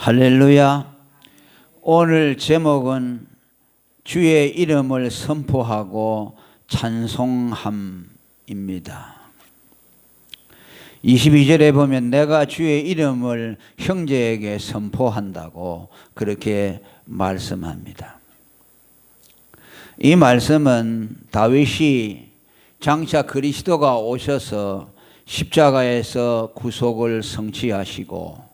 할렐루야. 오늘 제목은 주의 이름을 선포하고 찬송함입니다. 22절에 보면 내가 주의 이름을 형제에게 선포한다고 그렇게 말씀합니다. 이 말씀은 다윗이 장차 그리스도가 오셔서 십자가에서 구속을 성취하시고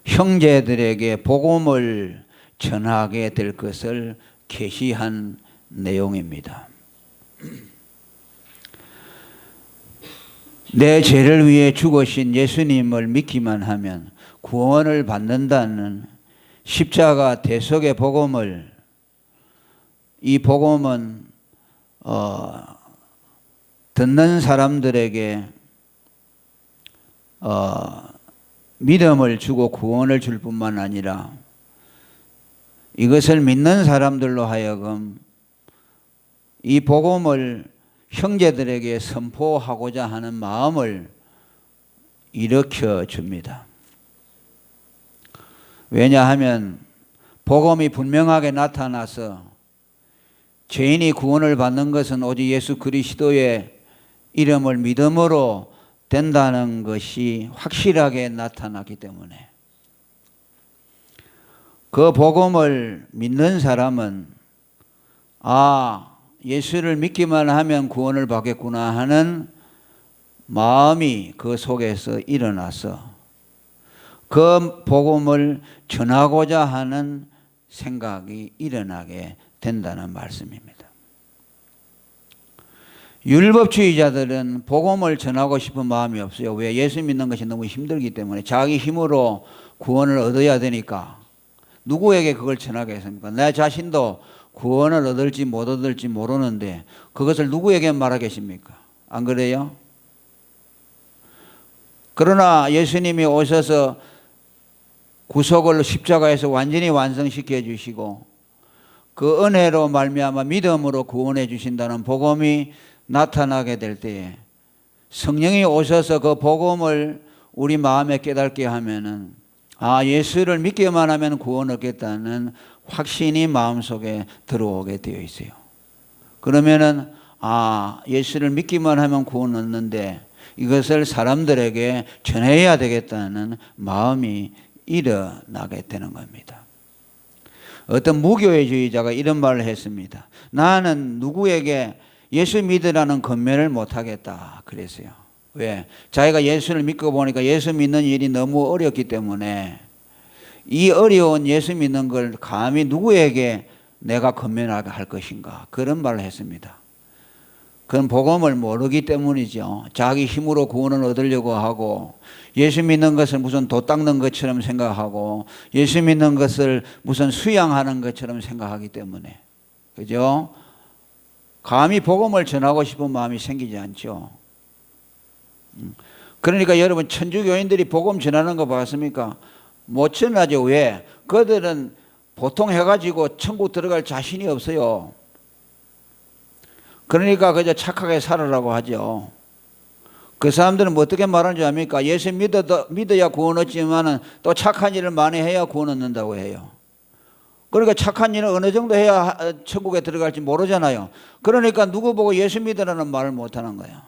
형제들에게 복음을 전하게 될 것을 계시한 내용입니다. 내 죄를 위해 죽으신 예수님을 믿기만 하면 구원을 받는다는 십자가 대속의 복음을, 이 복음은 듣는 사람들에게 믿음을 주고 구원을 줄 뿐만 아니라 이것을 믿는 사람들로 하여금 이 복음을 형제들에게 선포하고자 하는 마음을 일으켜 줍니다. 왜냐하면 복음이 분명하게 나타나서 죄인이 구원을 받는 것은 오직 예수 그리스도의 이름을 믿음으로 된다는 것이 확실하게 나타나기 때문에 그 복음을 믿는 사람은 예수를 믿기만 하면 구원을 받겠구나 하는 마음이 그 속에서 일어나서 그 복음을 전하고자 하는 생각이 일어나게 된다는 말씀입니다. 율법주의자들은 복음을 전하고 싶은 마음이 없어요. 왜? 예수 믿는 것이 너무 힘들기 때문에 자기 힘으로 구원을 얻어야 되니까 누구에게 그걸 전하겠습니까? 내 자신도 구원을 얻을지 못 얻을지 모르는데 그것을 누구에게 말하겠습니까? 안 그래요? 그러나 예수님이 오셔서 구속을 십자가에서 완전히 완성시켜 주시고 그 은혜로 말미암아 믿음으로 구원해 주신다는 복음이 나타나게 될 때에 성령이 오셔서 그 복음을 우리 마음에 깨닫게 하면은 예수를 믿기만 하면 구원 얻겠다는 확신이 마음속에 들어오게 되어 있어요. 그러면은 예수를 믿기만 하면 구원 얻는데 이것을 사람들에게 전해야 되겠다는 마음이 일어나게 되는 겁니다. 어떤 무교회주의자가 이런 말을 했습니다. 나는 누구에게 예수 믿으라는 권면을 못하겠다 그랬어요. 왜? 자기가 예수를 믿고 보니까 예수 믿는 일이 너무 어렵기 때문에 이 어려운 예수 믿는 걸 감히 누구에게 내가 권면하게 할 것인가, 그런 말을 했습니다. 그건 복음을 모르기 때문이죠. 자기 힘으로 구원을 얻으려고 하고 예수 믿는 것을 무슨 도 닦는 것처럼 생각하고 예수 믿는 것을 무슨 수양하는 것처럼 생각하기 때문에, 그죠? 감히 복음을 전하고 싶은 마음이 생기지 않죠. 그러니까 여러분, 천주교인들이 복음 전하는 거 봤습니까? 못 전하죠. 왜? 그들은 보통 해가지고 천국 들어갈 자신이 없어요. 그러니까 그저 착하게 살아라고 하죠. 그 사람들은 뭐 어떻게 말하는지 압니까? 예수 믿어야 구원 얻지만은 또 착한 일을 많이 해야 구원 얻는다고 해요. 그러니까 착한 일을 어느 정도 해야 천국에 들어갈지 모르잖아요. 그러니까 누구 보고 예수 믿으라는 말을 못하는 거예요.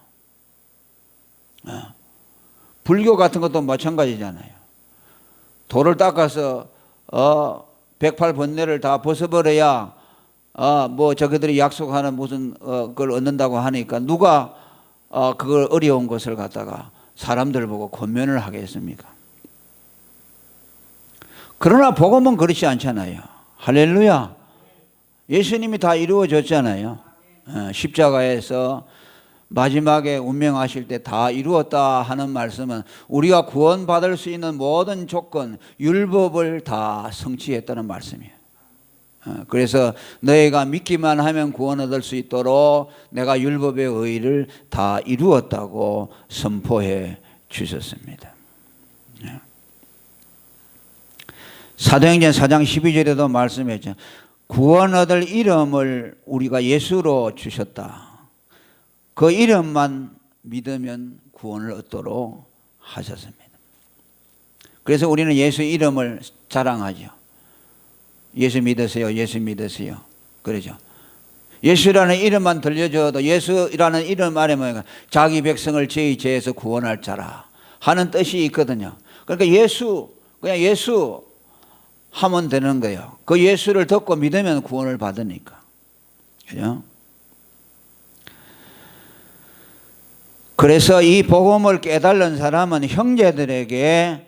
불교 같은 것도 마찬가지잖아요. 돌을 닦아서 108번뇌를 다 벗어버려야 저기들이 약속하는 무슨 그걸 얻는다고 하니까 누가 그걸 어려운 것을 갖다가 사람들 보고 권면을 하겠습니까? 그러나 복음은 그렇지 않잖아요. 할렐루야. 예수님이 다 이루어졌잖아요. 십자가에서 마지막에 운명하실 때 다 이루었다 하는 말씀은 우리가 구원받을 수 있는 모든 조건, 율법을 다 성취했다는 말씀이에요. 그래서 너희가 믿기만 하면 구원 얻을 수 있도록 내가 율법의 의의를 다 이루었다고 선포해 주셨습니다. 사도행전 4장 12절에도 말씀했죠. 구원 얻을 이름을 우리가 예수로 주셨다. 그 이름만 믿으면 구원을 얻도록 하셨습니다. 그래서 우리는 예수 이름을 자랑하죠. 예수 믿으세요. 예수 믿으세요. 그러죠. 예수라는 이름만 들려줘도 예수라는 이름 안에 뭐냐, 자기 백성을 죄의 죄에서 구원할 자라 하는 뜻이 있거든요. 그러니까 예수, 그냥 예수 하면 되는 거예요. 그 예수를 듣고 믿으면 구원을 받으니까. 그죠? 그래서 이 복음을 깨달은 사람은 형제들에게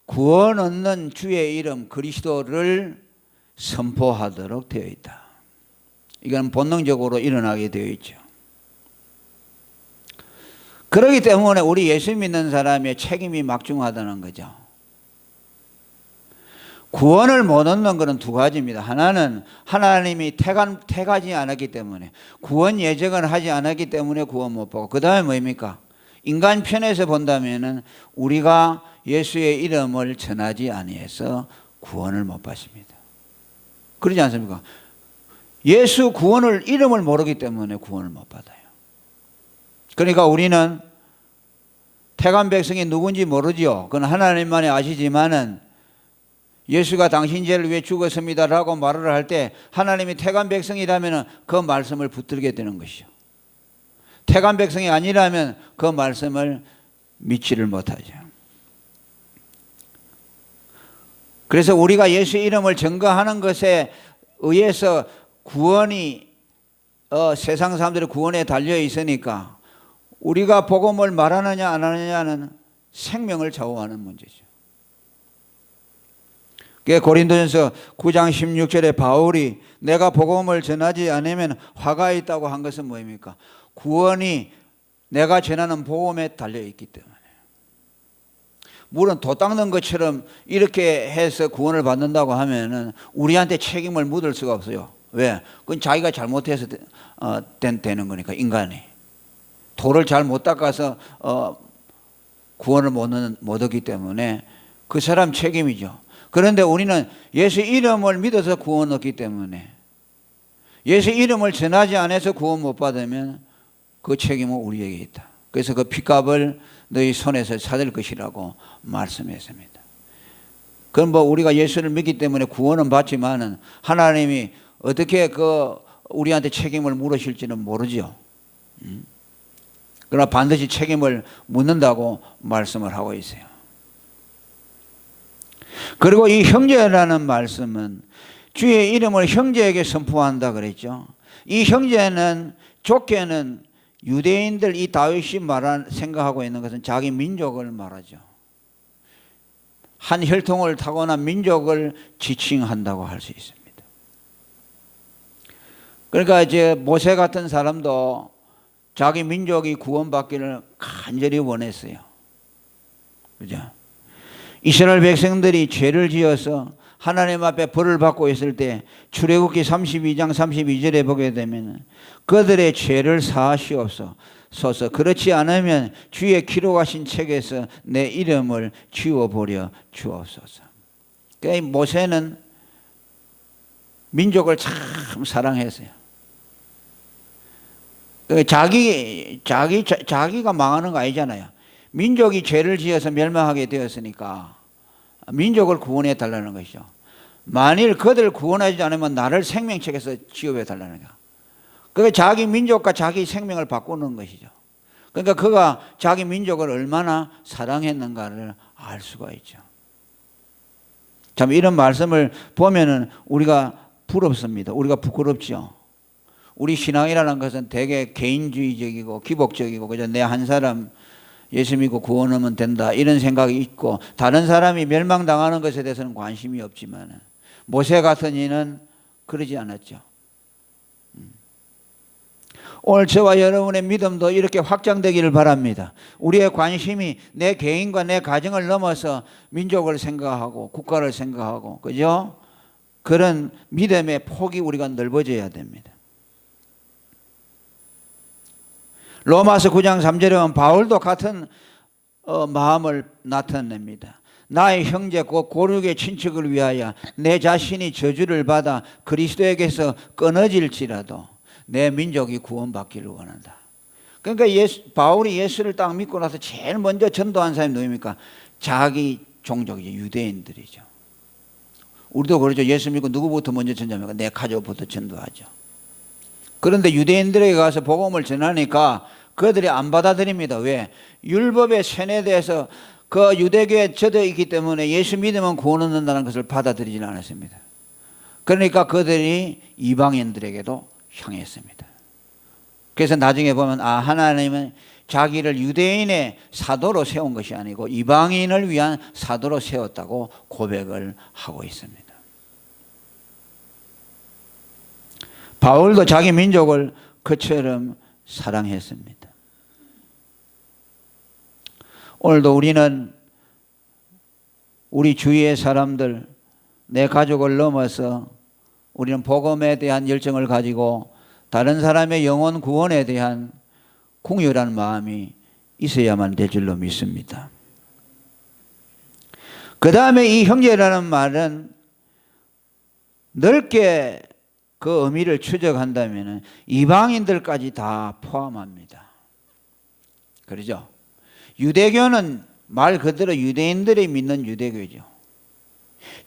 구원 얻는 주의 이름 그리스도를 선포하도록 되어 있다. 이건 본능적으로 일어나게 되어 있죠. 그렇기 때문에 우리 예수 믿는 사람의 책임이 막중하다는 거죠. 구원을 못 얻는 것은 두 가지입니다. 하나는 하나님이 택하지 않았기 때문에, 구원 예정을 하지 않았기 때문에 구원 못 받고, 그 다음에 뭐입니까? 인간 편에서 본다면 우리가 예수의 이름을 전하지 아니해서 구원을 못 받습니다. 그러지 않습니까? 예수 구원을 이름을 모르기 때문에 구원을 못 받아요. 그러니까 우리는 택한 백성이 누군지 모르지요. 그건 하나님만이 아시지만은 예수가 당신 죄를 위해 죽었습니다라고 말을 할 때 하나님이 택한 백성이라면 그 말씀을 붙들게 되는 것이죠. 택한 백성이 아니라면 그 말씀을 믿지를 못하죠. 그래서 우리가 예수 이름을 증거하는 것에 의해서 구원이 세상 사람들의 구원에 달려 있으니까 우리가 복음을 말하느냐 안 하느냐는 생명을 좌우하는 문제죠. 고린도전서 9장 16절에 바울이 내가 복음을 전하지 않으면 화가 있다고 한 것은 뭐입니까? 구원이 내가 전하는 복음에 달려 있기 때문에. 물론 도 닦는 것처럼 이렇게 해서 구원을 받는다고 하면은 우리한테 책임을 묻을 수가 없어요. 왜? 그건 자기가 잘못해서 되는 거니까, 인간이. 도를 잘 못 닦아서 구원을 못 얻기 때문에 그 사람 책임이죠. 그런데 우리는 예수 이름을 믿어서 구원 얻기 때문에, 예수 이름을 전하지 않아서 구원 못 받으면 그 책임은 우리에게 있다. 그래서 그 핏값을 너희 손에서 찾을 것이라고 말씀했습니다. 그건 뭐 우리가 예수를 믿기 때문에 구원은 받지만은 하나님이 어떻게 우리한테 책임을 물으실지는 모르죠. 그러나 반드시 책임을 묻는다고 말씀을 하고 있어요. 그리고 이 형제라는 말씀은 주의 이름을 형제에게 선포한다 그랬죠. 이 형제는 좁게는 유대인들, 이 다윗이 생각하고 있는 것은 자기 민족을 말하죠. 한 혈통을 타고난 민족을 지칭한다고 할 수 있습니다. 그러니까 이제 모세 같은 사람도 자기 민족이 구원받기를 간절히 원했어요. 그죠? 이스라엘 백성들이 죄를 지어서 하나님 앞에 벌을 받고 있을 때 출애굽기 32장 32절에 보게 되면 그들의 죄를 사하시옵소서, 그렇지 않으면 주의 기록하신 책에서 내 이름을 지워버려 주옵소서. 그러니까 모세는 민족을 참 사랑했어요. 자기가 망하는 거 아니잖아요. 민족이 죄를 지어서 멸망하게 되었으니까 민족을 구원해 달라는 것이죠. 만일 그들을 구원하지 않으면 나를 생명책에서 지워해 달라는 거야. 그게 자기 민족과 자기 생명을 바꾸는 것이죠. 그러니까 그가 자기 민족을 얼마나 사랑했는가를 알 수가 있죠. 참 이런 말씀을 보면은 우리가 부럽습니다. 우리가 부끄럽죠. 우리 신앙이라는 것은 되게 개인주의적이고 기복적이고, 그저 내 한 사람 예수 믿고 구원하면 된다 이런 생각이 있고, 다른 사람이 멸망당하는 것에 대해서는 관심이 없지만 모세 같은 이는 그러지 않았죠. 오늘 저와 여러분의 믿음도 이렇게 확장되기를 바랍니다. 우리의 관심이 내 개인과 내 가정을 넘어서 민족을 생각하고 국가를 생각하고, 그죠? 그런 믿음의 폭이 우리가 넓어져야 됩니다. 로마서 9장 3절에 보면 바울도 같은 마음을 나타냅니다. 나의 형제 곧 고륙의 친척을 위하여 내 자신이 저주를 받아 그리스도에게서 끊어질지라도 내 민족이 구원받기를 원한다. 그러니까 바울이 예수를 딱 믿고 나서 제일 먼저 전도한 사람이 누굽니까? 자기 종족이죠. 유대인들이죠. 우리도 그렇죠. 예수 믿고 누구부터 먼저 전도합니까? 내 가족부터 전도하죠. 그런데 유대인들에게 가서 복음을 전하니까 그들이 안 받아들입니다. 왜? 율법의 세뇌돼서 그 유대교에 젖어 있기 때문에 예수 믿으면 구원 얻는다는 것을 받아들이지는 않았습니다. 그러니까 그들이 이방인들에게도 향했습니다. 그래서 나중에 보면 하나님은 자기를 유대인의 사도로 세운 것이 아니고 이방인을 위한 사도로 세웠다고 고백을 하고 있습니다. 바울도 자기 민족을 그처럼 사랑했습니다. 오늘도 우리는 우리 주위의 사람들, 내 가족을 넘어서 우리는 복음에 대한 열정을 가지고 다른 사람의 영혼 구원에 대한 궁유라는 마음이 있어야만 될 줄로 믿습니다. 그 다음에 이 형제라는 말은 넓게 그 의미를 추적한다면 이방인들까지 다 포함합니다. 그러죠? 유대교는 말 그대로 유대인들이 믿는 유대교죠.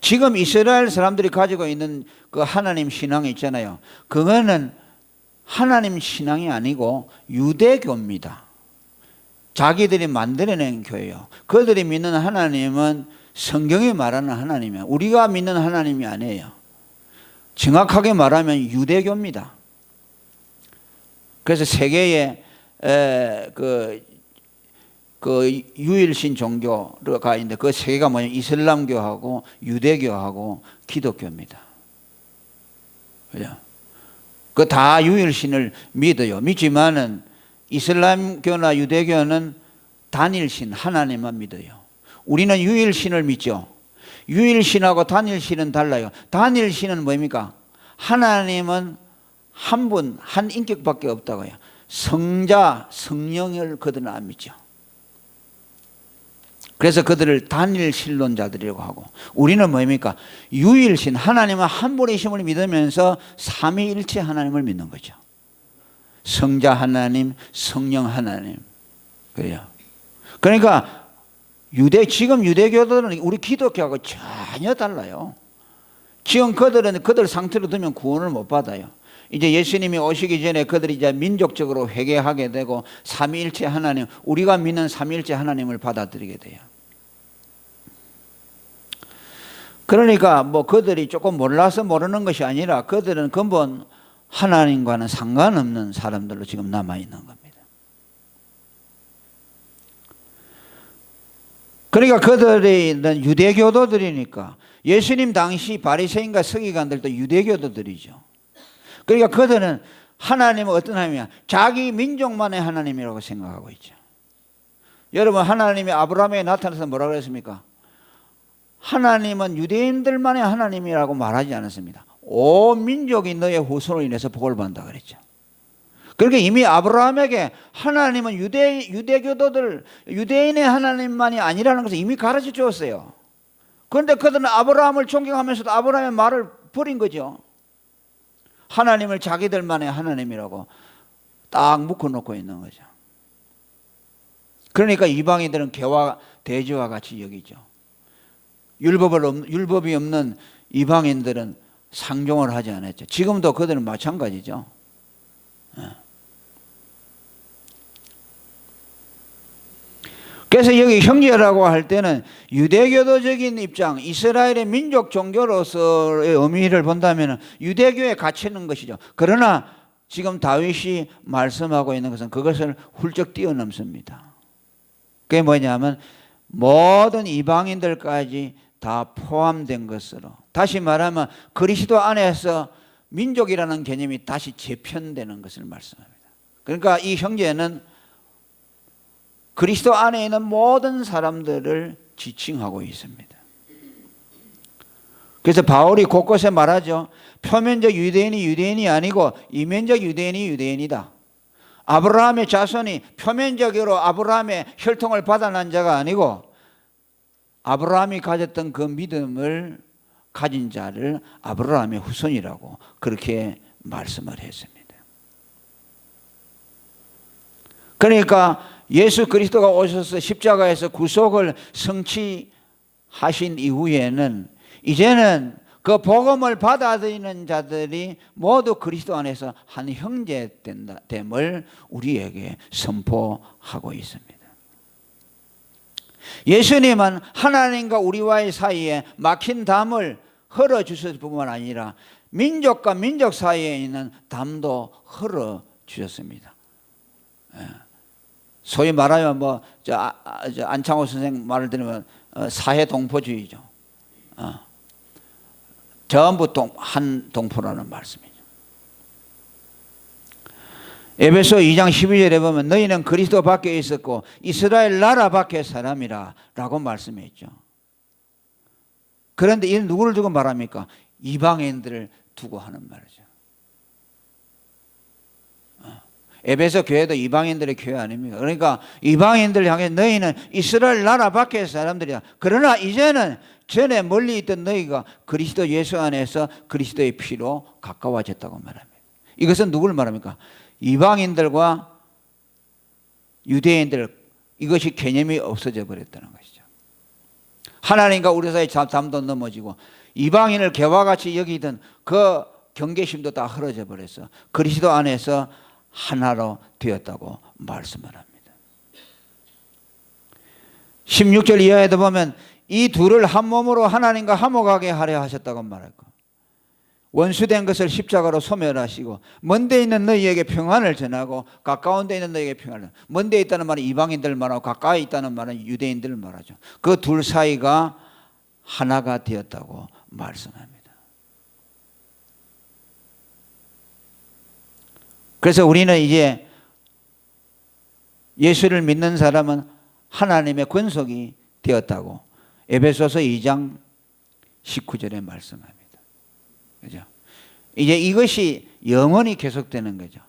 지금 이스라엘 사람들이 가지고 있는 그 하나님 신앙이 있잖아요. 그거는 하나님 신앙이 아니고 유대교입니다. 자기들이 만들어낸 교회요. 그들이 믿는 하나님은 성경이 말하는 하나님이에요. 우리가 믿는 하나님이 아니에요. 정확하게 말하면 유대교입니다. 그래서 세계에 그 유일신 종교가 있는데 그 세 개가 뭐냐면 이슬람교하고 유대교하고 기독교입니다. 그죠? 그 다 유일신을 믿어요. 믿지만은 이슬람교나 유대교는 단일신 하나님만 믿어요. 우리는 유일신을 믿죠. 유일신하고 단일신은 달라요. 단일신은 뭡니까? 하나님은 한 분, 한 인격밖에 없다고요. 성자, 성령을 그들은 안 믿죠. 그래서 그들을 단일신론자들이라고 하고, 우리는 뭡니까? 유일신, 하나님은 한 분이심을 믿으면서 삼위일체 하나님을 믿는 거죠. 성자 하나님, 성령 하나님. 그래요. 그러니까 지금 유대교들은 우리 기독교하고 전혀 달라요. 지금 그들 상태로 두면 구원을 못 받아요. 이제 예수님이 오시기 전에 그들이 이제 민족적으로 회개하게 되고 삼위일체 하나님, 우리가 믿는 삼위일체 하나님을 받아들이게 돼요. 그러니까 뭐 그들이 조금 몰라서 모르는 것이 아니라 그들은 근본 하나님과는 상관없는 사람들로 지금 남아있는 겁니다. 그러니까 그들은 유대교도들이니까 예수님 당시 바리새인과 서기관들도 유대교도들이죠. 그러니까 그들은 하나님은 어떤 하나님이야? 자기 민족만의 하나님이라고 생각하고 있죠. 여러분, 하나님이 아브라함에게 나타나서 뭐라고 그랬습니까? 하나님은 유대인들만의 하나님이라고 말하지 않았습니다. 온 민족이 너의 후손으로 인해서 복을 받는다 그랬죠. 그러니까 이미 아브라함에게 하나님은 유대교도들, 유대인의 하나님만이 아니라는 것을 이미 가르쳐 주었어요. 그런데 그들은 아브라함을 존경하면서도 아브라함의 말을 버린 거죠. 하나님을 자기들만의 하나님이라고 딱 묶어놓고 있는 거죠. 그러니까 이방인들은 개와 돼지와 같이 여기죠. 율법이 없는 이방인들은 상종을 하지 않았죠. 지금도 그들은 마찬가지죠. 그래서 여기 형제라고 할 때는 유대교도적인 입장, 이스라엘의 민족 종교로서의 의미를 본다면 유대교에 갇히는 것이죠. 그러나 지금 다윗이 말씀하고 있는 것은 그것을 훌쩍 뛰어넘습니다. 그게 뭐냐면 모든 이방인들까지 다 포함된 것으로, 다시 말하면 그리스도 안에서 민족이라는 개념이 다시 재편되는 것을 말씀합니다. 그러니까 이 형제는 그리스도 안에 있는 모든 사람들을 지칭하고 있습니다. 그래서 바울이 곳곳에 말하죠. 표면적 유대인이 유대인이 아니고 이면적 유대인이 유대인이다. 아브라함의 자손이 표면적으로 아브라함의 혈통을 받아난 자가 아니고 아브라함이 가졌던 그 믿음을 가진 자를 아브라함의 후손이라고 그렇게 말씀을 했습니다. 그러니까 예수 그리스도가 오셔서 십자가에서 구속을 성취하신 하신 이후에는 이제는 그 복음을 받아들이는 자들이 모두 그리스도 안에서 한 형제됨을 우리에게 선포하고 있습니다. 예수님은 하나님과 우리와의 사이에 막힌 담을 헐어주셨을 뿐만 아니라 민족과 민족 사이에 있는 담도 헐어주셨습니다. 소위 말하면 안창호 선생 말을 들으면 사회동포주의죠. 전부 한 동포라는 말씀이죠. 에베소 2장 12절에 보면 너희는 그리스도 밖에 있었고 이스라엘 나라 밖의 사람이라 라고 말씀했죠. 그런데 이는 누구를 두고 말합니까? 이방인들을 두고 하는 말이죠. 에베소 교회도 이방인들의 교회 아닙니까? 그러니까 이방인들을 향해 너희는 이스라엘 나라 밖의 사람들이다. 그러나 이제는 전에 멀리 있던 너희가 그리스도 예수 안에서 그리스도의 피로 가까워졌다고 말합니다. 이것은 누구를 말합니까? 이방인들과 유대인들, 이것이 개념이 없어져 버렸다는 것이죠. 하나님과 우리 사이의 담도 넘어지고 이방인을 개와 같이 여기던 그 경계심도 다 흐려져 버렸어. 그리스도 안에서 하나로 되었다고 말씀을 합니다. 16절 이하에도 보면 이 둘을 한 몸으로 하나님과 화목하게 하려 하셨다고 말했고 원수된 것을 십자가로 소멸하시고 먼데 있는 너희에게 평안을 전하고 가까운 데 있는 너희에게 평안을. 먼데 있다는 말은 이방인들을 말하고 가까이 있다는 말은 유대인들을 말하죠. 그 둘 사이가 하나가 되었다고 말씀합니다. 그래서 우리는 이제 예수를 믿는 사람은 하나님의 권속이 되었다고 에베소서 2장 19절에 말씀합니다. 그죠? 이제 이것이 영원히 계속되는 거죠.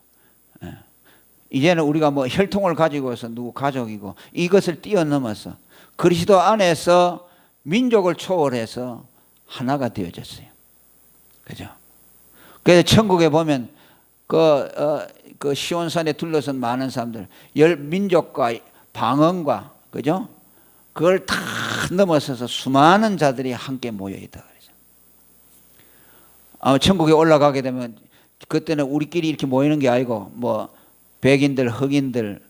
이제는 우리가 혈통을 가지고서 누구 가족이고 이것을 뛰어넘어서 그리스도 안에서 민족을 초월해서 하나가 되어졌어요. 그죠? 그래서 천국에 보면 그 시온산에 둘러선 많은 사람들, 민족과 방언과, 그죠? 그걸 다 넘어서서 수많은 자들이 함께 모여 있다 그러죠. 아마 천국에 올라가게 되면 그때는 우리끼리 이렇게 모이는 게 아니고 백인들, 흑인들,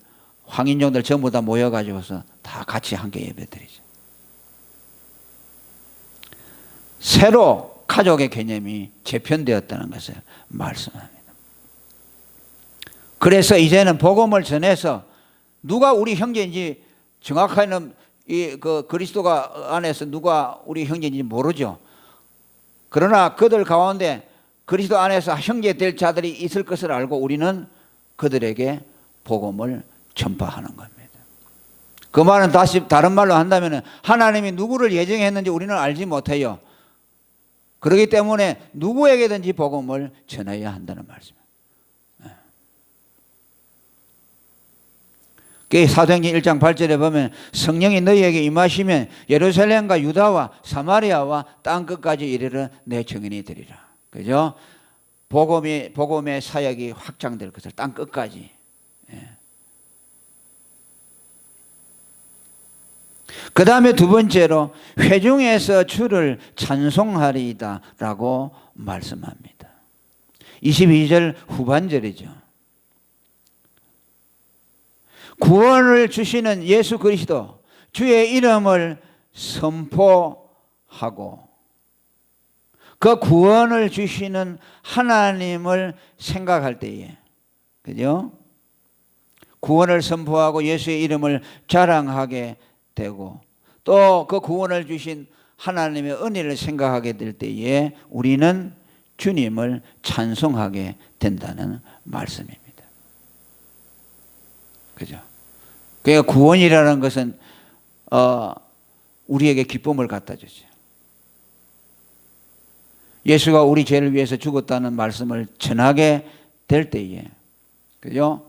황인종들 전부 다 모여가지고서 다 같이 함께 예배드리죠. 새로 가족의 개념이 재편되었다는 것을 말씀합니다. 그래서 이제는 복음을 전해서 누가 우리 형제인지 정확하게는 그 그리스도가 안에서 누가 우리 형제인지 모르죠. 그러나 그들 가운데 그리스도 안에서 형제 될 자들이 있을 것을 알고 우리는 그들에게 복음을 전파하는 겁니다. 그 말은 다른 말로 한다면 하나님이 누구를 예정했는지 우리는 알지 못해요. 그렇기 때문에 누구에게든지 복음을 전해야 한다는 말씀입니다. 사도행전 1장 8절에 보면 성령이 너희에게 임하시면 예루살렘과 유다와 사마리아와 땅끝까지 이르러 내 증인이 되리라. 그죠? 복음의 사역이 확장될 것을 땅끝까지. 그 다음에 두 번째로 회중에서 주를 찬송하리이다 라고 말씀합니다. 22절 후반절이죠. 구원을 주시는 예수 그리스도 주의 이름을 선포하고 그 구원을 주시는 하나님을 생각할 때에, 그죠? 구원을 선포하고 예수의 이름을 자랑하게 되고 또 그 구원을 주신 하나님의 은혜를 생각하게 될 때에 우리는 주님을 찬송하게 된다는 말씀입니다. 그죠? 그러니까 구원이라는 것은 우리에게 기쁨을 갖다 주죠. 예수가 우리 죄를 위해서 죽었다는 말씀을 전하게 될 때에, 그죠?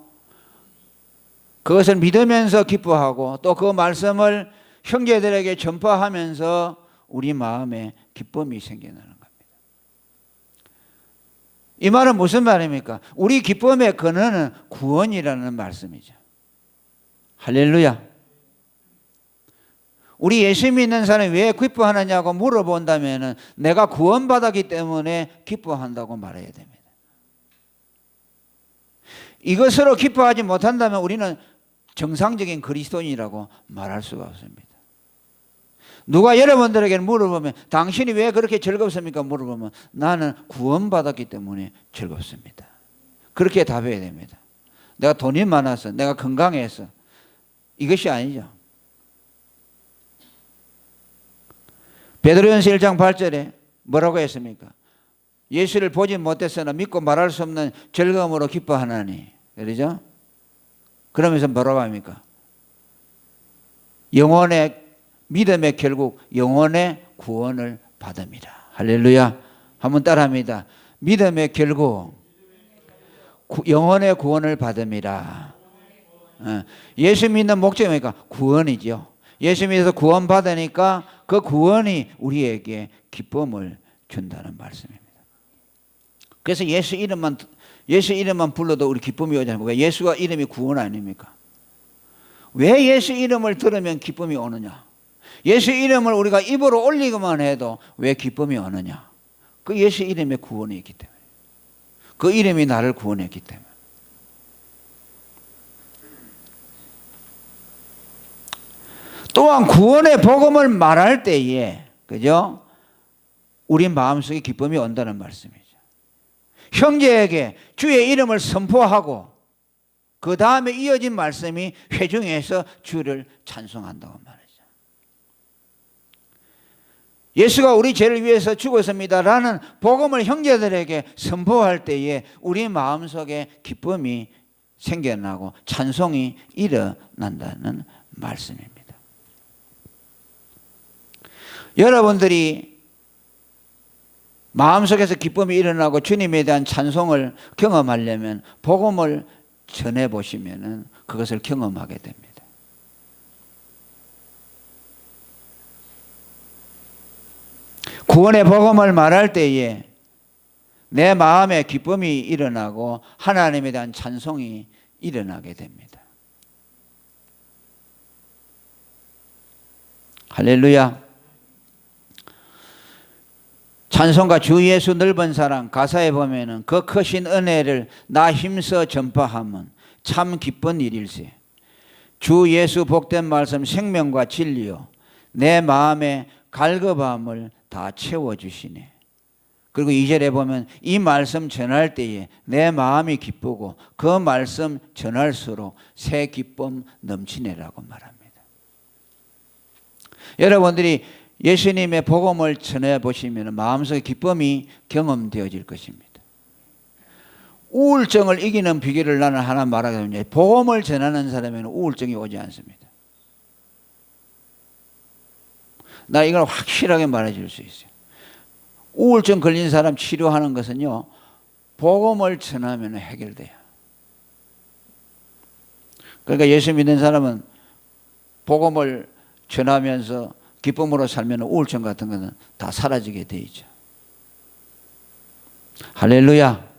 그것을 믿으면서 기뻐하고 또 그 말씀을 형제들에게 전파하면서 우리 마음에 기쁨이 생겨나는 겁니다. 이 말은 무슨 말입니까? 우리 기쁨의 근원은 구원이라는 말씀이죠. 할렐루야. 우리 예수 믿는 사람이 왜 기뻐하느냐고 물어본다면 내가 구원받았기 때문에 기뻐한다고 말해야 됩니다. 이것으로 기뻐하지 못한다면 우리는 정상적인 그리스도인이라고 말할 수가 없습니다. 누가 여러분들에게 물어보면 당신이 왜 그렇게 즐겁습니까? 물어보면 나는 구원받았기 때문에 즐겁습니다. 그렇게 답해야 됩니다. 내가 돈이 많아서, 내가 건강해서, 이것이 아니죠. 베드로전서 1장 8절에 뭐라고 했습니까? 예수를 보지 못했으나 믿고 말할 수 없는 즐거움으로 기뻐하나니, 그러죠? 그러면서 뭐라고 합니까? 영혼의 믿음의 결국 영혼의 구원을 받음이라. 할렐루야. 한번 따라합니다. 믿음의 결국 영혼의 구원을 받음이라. 예수 믿는 목적이 뭡니까? 구원이죠. 예수 믿어서 구원 받으니까 그 구원이 우리에게 기쁨을 준다는 말씀입니다. 그래서 예수 이름만 불러도 우리 기쁨이 오잖아요. 왜? 예수가 이름이 구원 아닙니까? 왜 예수 이름을 들으면 기쁨이 오느냐? 예수 이름을 우리가 입으로 올리기만 해도 왜 기쁨이 오느냐? 그 예수 이름의 구원이 있기 때문에. 그 이름이 나를 구원했기 때문에. 또한 구원의 복음을 말할 때에, 그죠? 우리 마음속에 기쁨이 온다는 말씀이죠. 형제에게 주의 이름을 선포하고 그 다음에 이어진 말씀이 회중에서 주를 찬송한다고 말이죠. 예수가 우리 죄를 위해서 죽었습니다라는 복음을 형제들에게 선포할 때에 우리 마음속에 기쁨이 생겨나고 찬송이 일어난다는 말씀입니다. 여러분들이 마음속에서 기쁨이 일어나고 주님에 대한 찬송을 경험하려면 복음을 전해보시면 그것을 경험하게 됩니다. 구원의 복음을 말할 때에 내 마음에 기쁨이 일어나고 하나님에 대한 찬송이 일어나게 됩니다. 할렐루야. 찬송가 주 예수 넓은 사랑 가사에 보면은 그 크신 은혜를 나 힘써 전파하면 참 기쁜 일일세. 주 예수 복된 말씀 생명과 진리요 내 마음의 갈급함을 다 채워주시네. 그리고 2절에 보면 이 말씀 전할 때에 내 마음이 기쁘고 그 말씀 전할수록 새 기쁨 넘치네라고 말합니다. 여러분들이 예수님의 복음을 전해보시면 마음속에 기쁨이 경험되어질 것입니다. 우울증을 이기는 비결을 나는 하나 말하거든요. 복음을 전하는 사람에는 우울증이 오지 않습니다. 나 이걸 확실하게 말해줄 수 있어요. 우울증 걸린 사람 치료하는 것은요, 복음을 전하면 해결돼요. 그러니까 예수 믿는 사람은 복음을 전하면서 기쁨으로 살면 우울증 같은 것은 다 사라지게 돼 있죠. 할렐루야.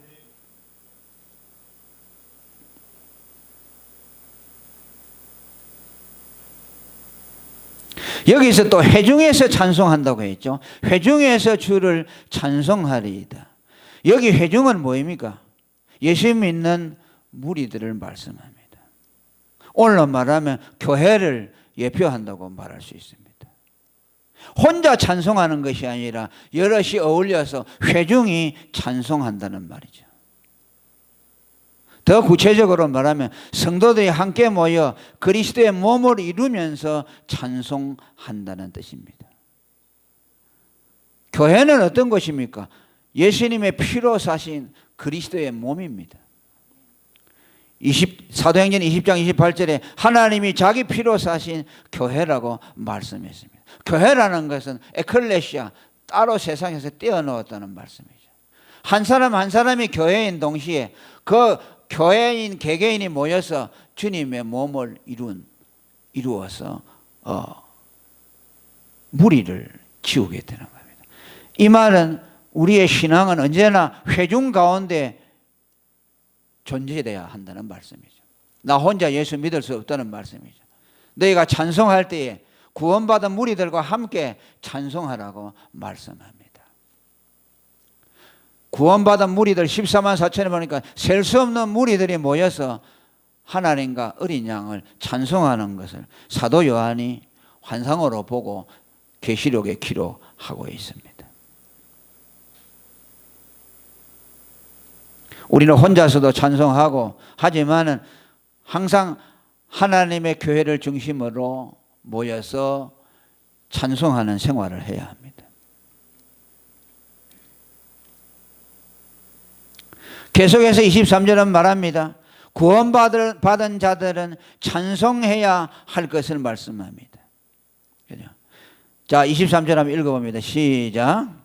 여기서 또 회중에서 찬송한다고 했죠. 회중에서 주를 찬송하리이다. 여기 회중은 뭐입니까? 예수 믿는 무리들을 말씀합니다. 오늘로 말하면 교회를 예표한다고 말할 수 있습니다. 혼자 찬송하는 것이 아니라 여럿이 어울려서 회중이 찬송한다는 말이죠. 더 구체적으로 말하면 성도들이 함께 모여 그리스도의 몸을 이루면서 찬송한다는 뜻입니다. 교회는 어떤 것입니까? 예수님의 피로 사신 그리스도의 몸입니다. 사도행전 20장 28절에 하나님이 자기 피로 사신 교회라고 말씀했습니다. 교회라는 것은 에클레시아, 따로 세상에서 떼어놓았다는 말씀이죠. 한 사람 한 사람이 교회인 동시에 그 교회인 개개인이 모여서 주님의 몸을 이루어서 무리를 지우게 되는 겁니다. 이 말은 우리의 신앙은 언제나 회중 가운데 존재돼야 한다는 말씀이죠. 나 혼자 예수 믿을 수 없다는 말씀이죠. 너희가 찬송할 때에 구원받은 무리들과 함께 찬송하라고 말씀합니다. 구원받은 무리들 14만 4천에 보니까 셀 수 없는 무리들이 모여서 하나님과 어린 양을 찬송하는 것을 사도 요한이 환상으로 보고 계시록에 기록하고 있습니다. 우리는 혼자서도 찬송하고 하지만은 항상 하나님의 교회를 중심으로 모여서 찬송하는 생활을 해야 합니다. 계속해서 23절은 말합니다. 구원받은 자들은 찬송해야 할 것을 말씀합니다. 자, 23절 한번 읽어봅니다. 시작.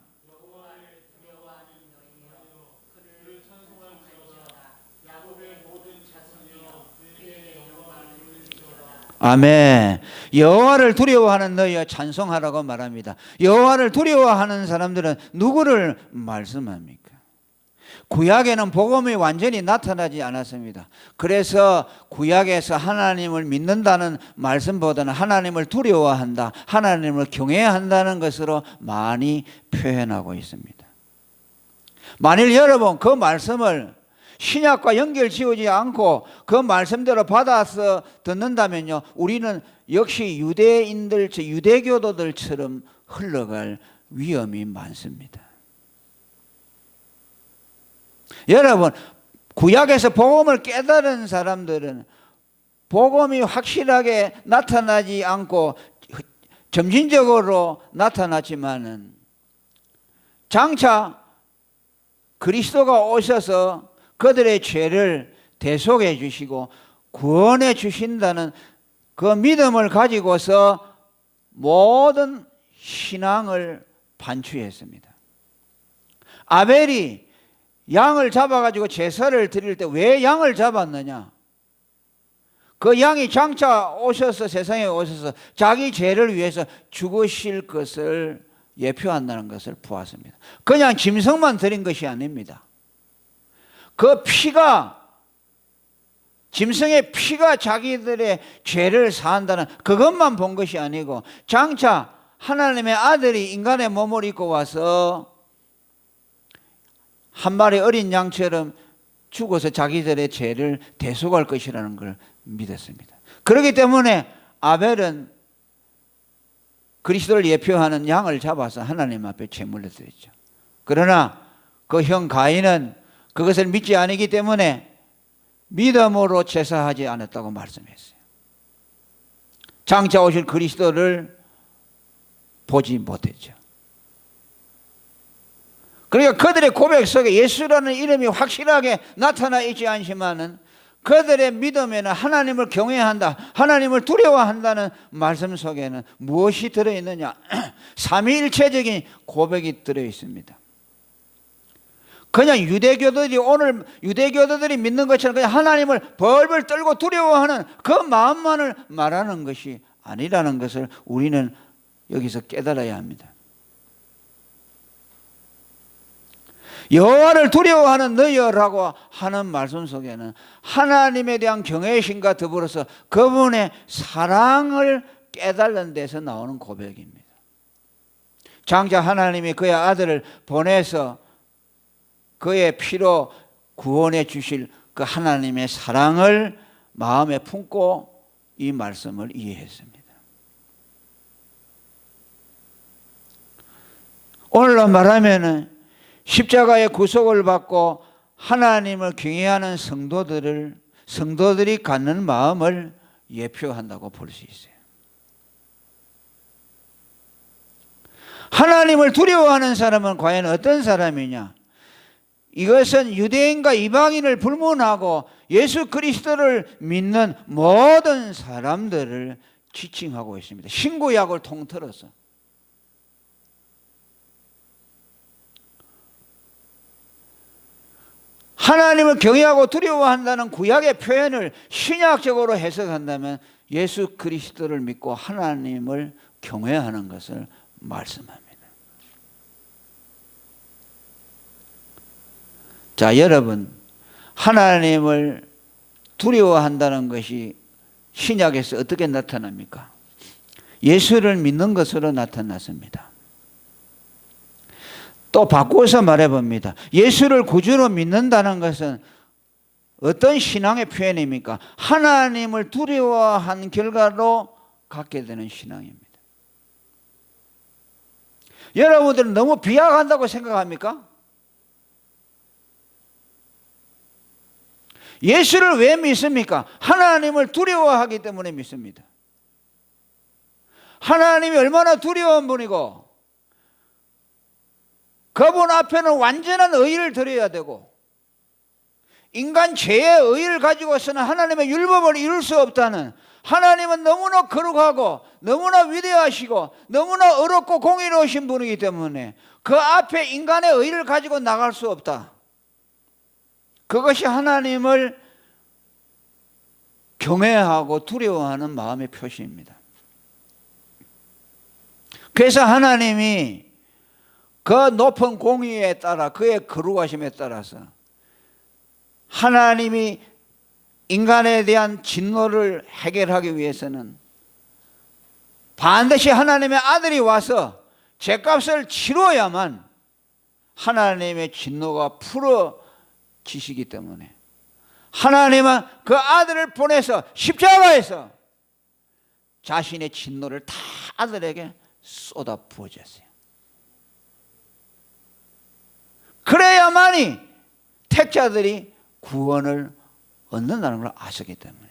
아멘. 여호와를 두려워하는 너희여 찬송하라고 말합니다. 여호와를 두려워하는 사람들은 누구를 말씀합니까? 구약에는 복음이 완전히 나타나지 않았습니다. 그래서 구약에서 하나님을 믿는다는 말씀보다는 하나님을 두려워한다, 하나님을 경외한다는 것으로 많이 표현하고 있습니다. 만일 여러분 그 말씀을 신약과 연결 지우지 않고 그 말씀대로 받아서 듣는다면요, 우리는 역시 유대교도들처럼 흘러갈 위험이 많습니다. 여러분, 구약에서 복음을 깨달은 사람들은 복음이 확실하게 나타나지 않고 점진적으로 나타났지만은 장차 그리스도가 오셔서 그들의 죄를 대속해 주시고 구원해 주신다는 그 믿음을 가지고서 모든 신앙을 반추했습니다. 아벨이 양을 잡아가지고 제사를 드릴 때 왜 양을 잡았느냐? 그 양이 장차 오셔서 세상에 오셔서 자기 죄를 위해서 죽으실 것을 예표한다는 것을 보았습니다. 그냥 짐승만 드린 것이 아닙니다. 그 피가, 짐승의 피가 자기들의 죄를 사한다는 그것만 본 것이 아니고 장차 하나님의 아들이 인간의 몸을 입고 와서 한 마리 어린 양처럼 죽어서 자기들의 죄를 대속할 것이라는 걸 믿었습니다. 그렇기 때문에 아벨은 그리스도를 예표하는 양을 잡아서 하나님 앞에 제물로 드렸죠. 그러나 그 형 가인은 그것을 믿지 않기 때문에 믿음으로 제사하지 않았다고 말씀했어요. 장차 오실 그리스도를 보지 못했죠. 그러니까 그들의 고백 속에 예수라는 이름이 확실하게 나타나 있지 않지만은 그들의 믿음에는 하나님을 경외한다, 하나님을 두려워한다는 말씀 속에는 무엇이 들어있느냐? 삼위일체적인 고백이 들어있습니다. 그냥 유대교도들이 믿는 것처럼 그냥 하나님을 벌벌 떨고 두려워하는 그 마음만을 말하는 것이 아니라는 것을 우리는 여기서 깨달아야 합니다. 여호와를 두려워하는 너희여라고 하는 말씀 속에는 하나님에 대한 경외심과 더불어서 그분의 사랑을 깨달는 데서 나오는 고백입니다. 장차 하나님이 그의 아들을 보내서 그의 피로 구원해 주실 그 하나님의 사랑을 마음에 품고 이 말씀을 이해했습니다. 오늘로 말하면은 십자가의 구속을 받고 하나님을 경외하는 성도들이 갖는 마음을 예표한다고 볼 수 있어요. 하나님을 두려워하는 사람은 과연 어떤 사람이냐? 이것은 유대인과 이방인을 불문하고 예수 그리스도를 믿는 모든 사람들을 지칭하고 있습니다. 신구약을 통틀어서. 하나님을 경외하고 두려워한다는 구약의 표현을 신약적으로 해석한다면 예수 그리스도를 믿고 하나님을 경외하는 것을 말씀합니다. 자, 여러분, 하나님을 두려워한다는 것이 신약에서 어떻게 나타납니까? 예수를 믿는 것으로 나타났습니다. 또 바꾸어서 말해봅니다. 예수를 구주로 믿는다는 것은 어떤 신앙의 표현입니까? 하나님을 두려워한 결과로 갖게 되는 신앙입니다. 여러분들은 너무 비약한다고 생각합니까? 예수를 왜 믿습니까? 하나님을 두려워하기 때문에 믿습니다. 하나님이 얼마나 두려운 분이고 그분 앞에는 완전한 의의를 드려야 되고 인간 죄의 의의를 가지고서는 하나님의 율법을 이룰 수 없다는, 하나님은 너무나 거룩하고 너무나 위대하시고 너무나 어렵고 공의로우신 분이기 때문에 그 앞에 인간의 의의를 가지고 나갈 수 없다. 그것이 하나님을 경외하고 두려워하는 마음의 표시입니다. 그래서 하나님이 그 높은 공의에 따라 그의 거룩하심에 따라서 하나님이 인간에 대한 진노를 해결하기 위해서는 반드시 하나님의 아들이 와서 죄값을 치러야만 하나님의 진노가 풀어지시기 때문에 하나님은 그 아들을 보내서 십자가에서 자신의 진노를 다 아들에게 쏟아 부어졌어요. 그래야만이 택자들이 구원을 얻는다는 걸 아셨기 때문에.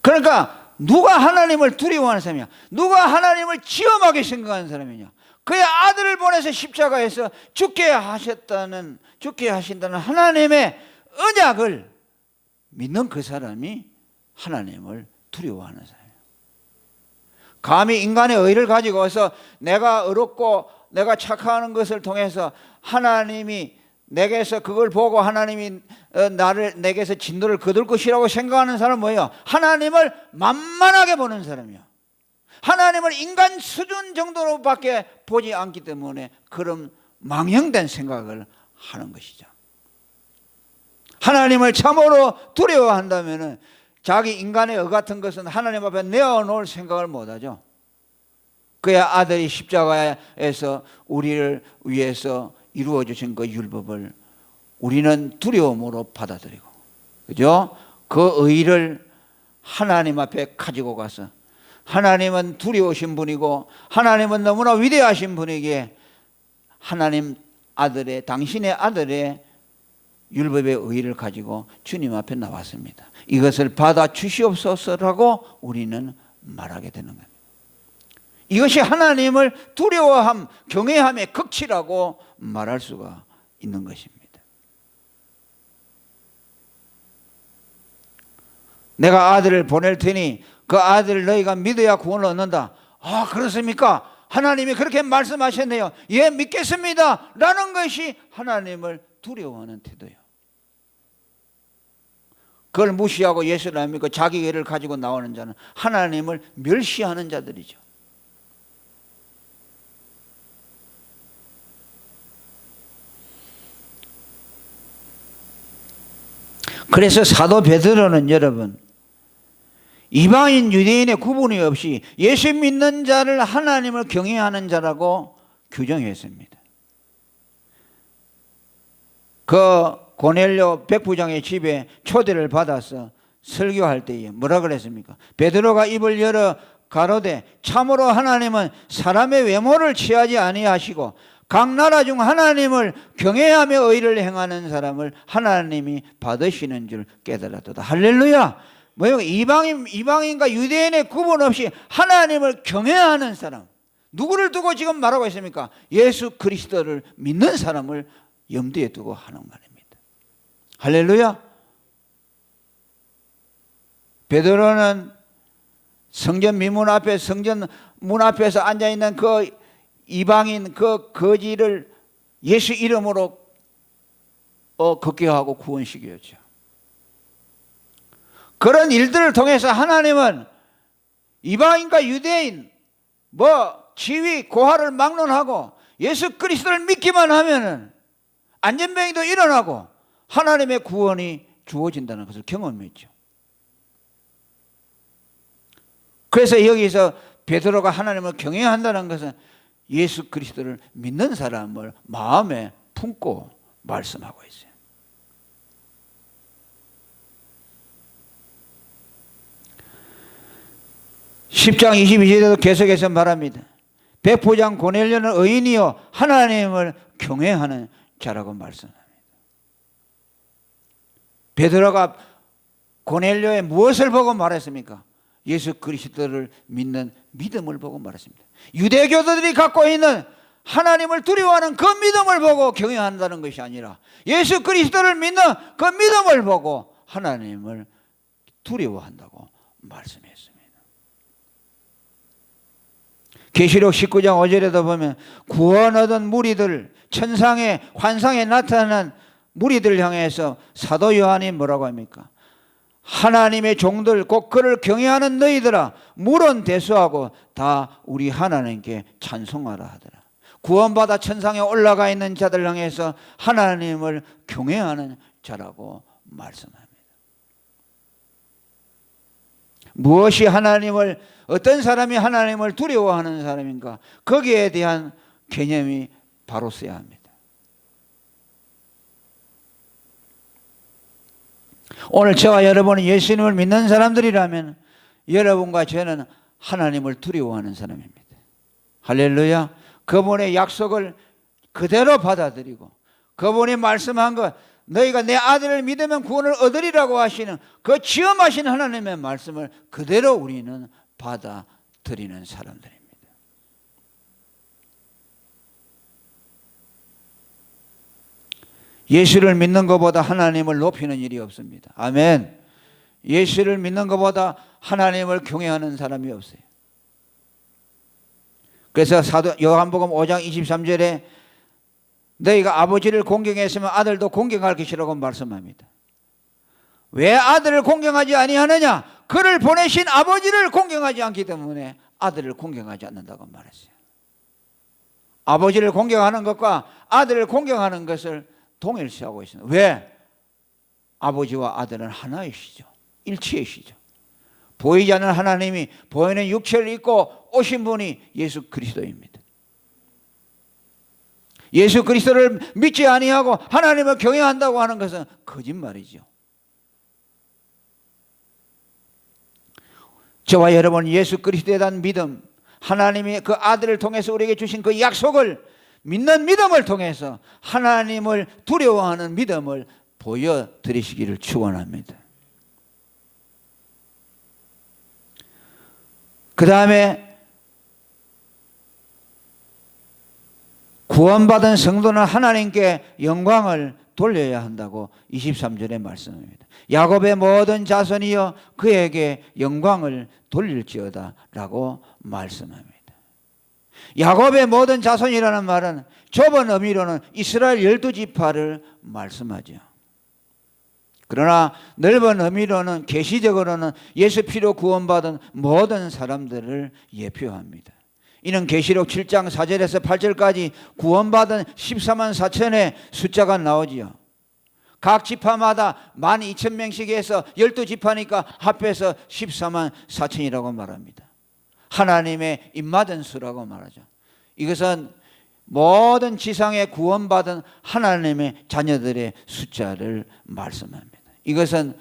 그러니까 누가 하나님을 두려워하는 사람이냐, 누가 하나님을 지엄하게 생각하는 사람이냐, 그의 아들을 보내서 십자가에서 죽게 하신다는 하나님의 언약을 믿는 그 사람이 하나님을 두려워하는 사람이에요. 감히 인간의 의를 가지고 와서 내가 어렵고 내가 착하는 것을 통해서 하나님이 내게서 그걸 보고 하나님이 내게서 진노를 거둘 것이라고 생각하는 사람은 뭐예요? 하나님을 만만하게 보는 사람이요. 하나님을 인간 수준 정도로밖에 보지 않기 때문에 그런 망령된 생각을 하는 것이죠. 하나님을 참으로 두려워한다면 자기 인간의 의 같은 것은 하나님 앞에 내어놓을 생각을 못하죠. 그의 아들이 십자가에서 우리를 위해서 이루어 주신 그 율법을 우리는 두려움으로 받아들이고, 그죠? 그 의를 하나님 앞에 가지고 가서 하나님은 두려우신 분이고 하나님은 너무나 위대하신 분이기에 하나님 아들의, 당신의 아들의 율법의 의를 가지고 주님 앞에 나왔습니다. 이것을 받아 주시옵소서라고 우리는 말하게 되는 겁니다. 이것이 하나님을 두려워함, 경외함의 극치라고 말할 수가 있는 것입니다. 내가 아들을 보낼 테니 그 아들을 너희가 믿어야 구원을 얻는다. 아, 그렇습니까? 하나님이 그렇게 말씀하셨네요. 예, 믿겠습니다 라는 것이 하나님을 두려워하는 태도예요. 그걸 무시하고 예수를 안 믿고 자기 의를 가지고 나오는 자는 하나님을 멸시하는 자들이죠. 그래서 사도 베드로는 여러분, 이방인 유대인의 구분이 없이 예수 믿는 자를 하나님을 경외하는 자라고 규정했습니다. 그 고넬료 백부장의 집에 초대를 받아서 설교할 때에 뭐라 그랬습니까? 베드로가 입을 열어 가로되 참으로 하나님은 사람의 외모를 취하지 아니하시고 각 나라 중 하나님을 경외하며 의를 행하는 사람을 하나님이 받으시는 줄 깨달았도다. 할렐루야. 뭐요? 이방인과 유대인의 구분 없이 하나님을 경외하는 사람, 누구를 두고 지금 말하고 있습니까? 예수 그리스도를 믿는 사람을 염두에 두고 하는 말입니다. 할렐루야. 베드로는 성전 미문 앞에, 성전 문 앞에서 앉아있는 그 이방인 그 거지를 예수 이름으로 걷게하고 구원시켰죠. 그런 일들을 통해서 하나님은 이방인과 유대인 지위 고하를 막론하고 예수 그리스도를 믿기만 하면은 안전병이도 일어나고 하나님의 구원이 주어진다는 것을 경험했죠. 그래서 여기서 베드로가 하나님을 경외한다는 것은 예수 그리스도를 믿는 사람을 마음에 품고 말씀하고 있어요. (10장 22절에도) 계속해서 말합니다. 백부장 고넬료는 의인이요 하나님을 경외하는 자라고 말씀합니다. 베드로가 고넬료의 무엇을 보고 말했습니까? 예수 그리스도를 믿는 믿음을 보고 말했습니다. 유대교도들이 갖고 있는 하나님을 두려워하는 그 믿음을 보고 경외한다는 것이 아니라 예수 그리스도를 믿는 그 믿음을 보고 하나님을 두려워한다고 말씀했습니다. 계시록 19장 5절에도 보면 구원 얻은 무리들, 천상의 환상에 나타난 무리들 향해서 사도 요한이 뭐라고 합니까? 하나님의 종들 곧 그를 경외하는 너희들아 물은 대수하고 다 우리 하나님께 찬송하라 하더라. 구원받아 천상에 올라가 있는 자들 향해서 하나님을 경외하는 자라고 말씀합니다. 무엇이 하나님을, 어떤 사람이 하나님을 두려워하는 사람인가? 거기에 대한 개념이 바로 써야 합니다. 오늘 저와 여러분은 예수님을 믿는 사람들이라면 여러분과 저는 하나님을 두려워하는 사람입니다. 할렐루야. 그분의 약속을 그대로 받아들이고 그분이 말씀한 것, 너희가 내 아들을 믿으면 구원을 얻으리라고 하시는 그 지엄하신 하나님의 말씀을 그대로 우리는 받아들이는 사람들입니다. 예수를 믿는 것보다 하나님을 높이는 일이 없습니다. 아멘. 예수를 믿는 것보다 하나님을 경외하는 사람이 없어요. 그래서 사도 요한복음 5장 23절에 너희가 아버지를 공경했으면 아들도 공경할 것이라고 말씀합니다. 왜 아들을 공경하지 아니하느냐? 그를 보내신 아버지를 공경하지 않기 때문에 아들을 공경하지 않는다고 말했어요. 아버지를 공경하는 것과 아들을 공경하는 것을 동일시하고 있습니다. 왜? 아버지와 아들은 하나이시죠. 일치이시죠. 보이지 않는 하나님이 보이는 육체를 입고 오신 분이 예수 그리스도입니다. 예수 그리스도를 믿지 아니하고 하나님을 경외한다고 하는 것은 거짓말이죠. 저와 여러분 예수 그리스도에 대한 믿음, 하나님이 그 아들을 통해서 우리에게 주신 그 약속을 믿는 믿음을 통해서 하나님을 두려워하는 믿음을 보여드리시기를 축원합니다. 그 다음에 구원받은 성도는 하나님께 영광을 돌려야 한다고 23절에 말씀합니다. 야곱의 모든 자손이여 그에게 영광을 돌릴지어다 라고 말씀합니다. 야곱의 모든 자손이라는 말은 좁은 의미로는 이스라엘 12지파를 말씀하죠. 그러나 넓은 의미로는 계시적으로는 예수 피로 구원받은 모든 사람들을 예표합니다. 이는 계시록 7장 4절에서 8절까지 구원받은 14만 4천의 숫자가 나오지요. 각 지파마다 12,000명씩 해서 12지파니까 합해서 14만 4천이라고 말합니다. 하나님의 입맞은 수라고 말하죠. 이것은 모든 지상에 구원받은 하나님의 자녀들의 숫자를 말씀합니다. 이것은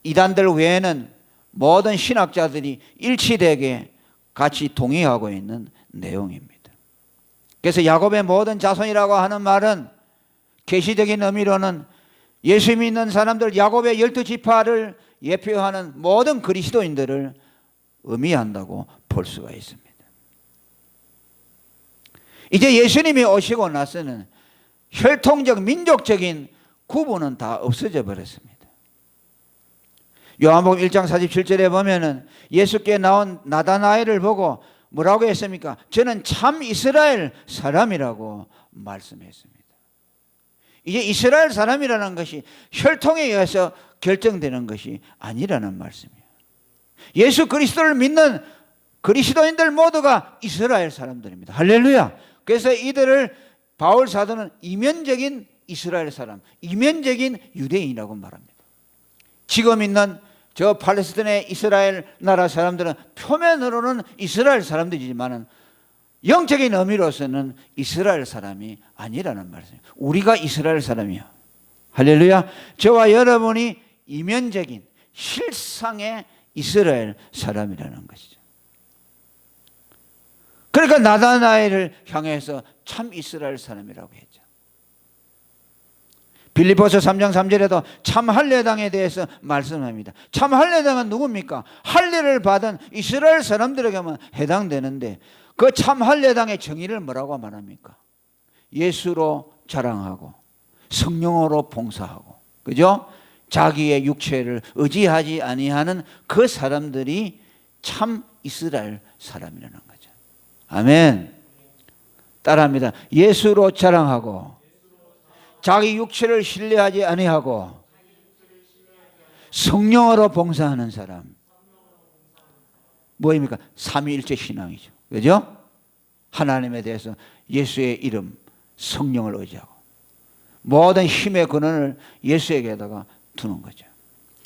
이단들 외에는 모든 신학자들이 일치되게 같이 동의하고 있는 내용입니다. 그래서 야곱의 모든 자손이라고 하는 말은 계시적인 의미로는 예수 믿는 사람들 야곱의 12지파를 예표하는 모든 그리스도인들을 의미한다고 볼 수가 있습니다. 이제 예수님이 오시고 나서는 혈통적 민족적인 구분은 다 없어져 버렸습니다. 요한복음 1장 47절에 보면은 예수께 나온 나다나엘을 보고 뭐라고 했습니까? 저는 참 이스라엘 사람이라고 말씀했습니다. 이제 이스라엘 사람이라는 것이 혈통에 의해서 결정되는 것이 아니라는 말씀이에요. 예수 그리스도를 믿는 그리스도인들 모두가 이스라엘 사람들입니다. 할렐루야. 그래서 이들을 바울 사도는 이면적인 이스라엘 사람, 이면적인 유대인이라고 말합니다. 지금 있는 저 팔레스타인의 이스라엘 나라 사람들은 표면으로는 이스라엘 사람들이지만은 영적인 의미로서는 이스라엘 사람이 아니라는 말이에요. 우리가 이스라엘 사람이야. 할렐루야. 저와 여러분이 이면적인 실상의 이스라엘 사람이라는 것이죠. 그러니까 나다나엘을 향해서 참 이스라엘 사람이라고 했죠. 빌립보서 3장 3절에도 참 할례당에 대해서 말씀합니다. 참 할례당은 누굽니까? 할례를 받은 이스라엘 사람들에게만 해당되는데 그 참 할례당의 정의를 뭐라고 말합니까? 예수로 자랑하고 성령으로 봉사하고, 그죠? 자기의 육체를 의지하지 아니하는 그 사람들이 참 이스라엘 사람이라는 거죠. 아멘. 따라합니다. 예수로 자랑하고 자기 육체를 신뢰하지 아니하고 성령으로 봉사하는 사람. 뭐입니까? 삼위일체 신앙이죠. 그죠? 하나님에 대해서 예수의 이름, 성령을 의지하고 모든 힘의 근원을 예수에게다가 두는 거죠.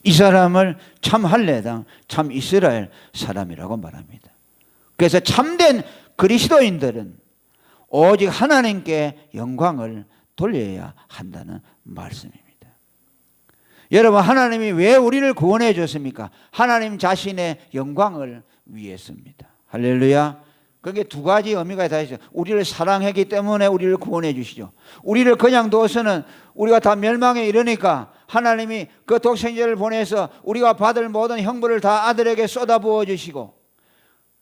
이 사람을 참 할례당, 참 이스라엘 사람이라고 말합니다. 그래서 참된 그리스도인들은 오직 하나님께 영광을 돌려야 한다는 말씀입니다. 여러분, 하나님이 왜 우리를 구원해 줬습니까? 하나님 자신의 영광을 위해서입니다. 할렐루야. 그게 두 가지 의미가 다 있어요. 우리를 사랑하기 때문에 우리를 구원해 주시죠. 우리를 그냥 둬서는 우리가 다 멸망에 이르니까 하나님이 그 독생자를 보내서 우리가 받을 모든 형벌을 다 아들에게 쏟아부어 주시고,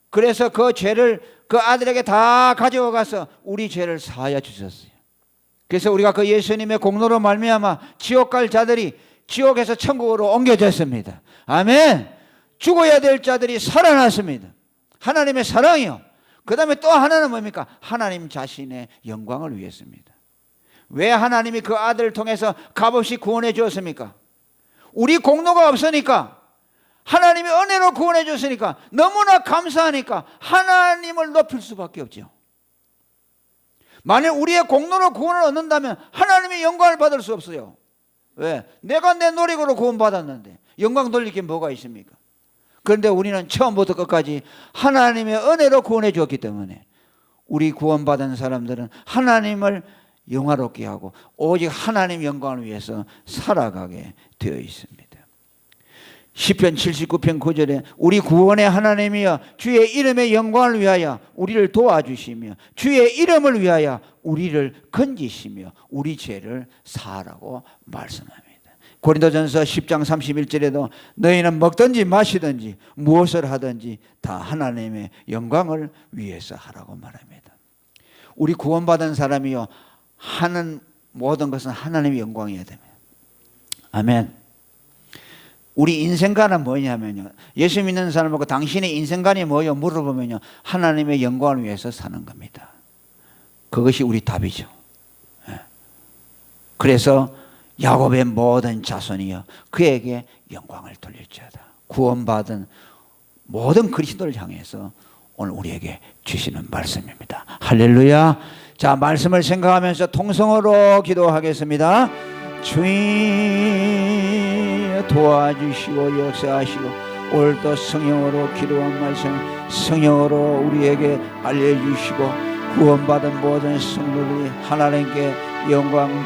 그래서 그 죄를 그 아들에게 다 가져와 가서 우리 죄를 사하여 주셨어요. 그래서 우리가 그 예수님의 공로로 말미암아 지옥 갈 자들이 지옥에서 천국으로 옮겨졌습니다. 아멘. 죽어야 될 자들이 살아났습니다. 하나님의 사랑이요. 그 다음에 또 하나는 뭡니까? 하나님 자신의 영광을 위해서입니다. 왜 하나님이 그 아들을 통해서 값없이 구원해 주었습니까? 우리 공로가 없으니까, 하나님이 은혜로 구원해 줬으니까, 너무나 감사하니까 하나님을 높일 수밖에 없죠. 만약 우리의 공로로 구원을 얻는다면 하나님의 영광을 받을 수 없어요. 왜? 내가 내 노력으로 구원받았는데 영광 돌릴 게 뭐가 있습니까? 그런데 우리는 처음부터 끝까지 하나님의 은혜로 구원해 주었기 때문에 우리 구원받은 사람들은 하나님을 영화롭게 하고 오직 하나님 영광을 위해서 살아가게 되어 있습니다. 시편 79편 9절에 우리 구원의 하나님이여 주의 이름의 영광을 위하여 우리를 도와주시며 주의 이름을 위하여 우리를 건지시며 우리 죄를 사하라고 말씀합니다. 고린도전서 10장 31절에도 너희는 먹든지 마시든지 무엇을 하든지 다 하나님의 영광을 위해서 하라고 말합니다. 우리 구원받은 사람이요 하는 모든 것은 하나님의 영광이어야 됩니다. 아멘. 우리 인생관은 뭐냐면요, 예수 믿는 사람하고 당신의 인생관이 뭐요 물어보면요, 하나님의 영광을 위해서 사는 겁니다. 그것이 우리 답이죠. 그래서 야곱의 모든 자손이여 그에게 영광을 돌릴지어다. 구원받은 모든 그리스도를 향해서 오늘 우리에게 주시는 말씀입니다. 할렐루야. 자, 말씀을 생각하면서 통성으로 기도하겠습니다. 주님 도와주시고 역사하시고 오늘도 성령으로 기도한 말씀 성령으로 우리에게 알려주시고 구원받은 모든 성도들이 하나님께 영광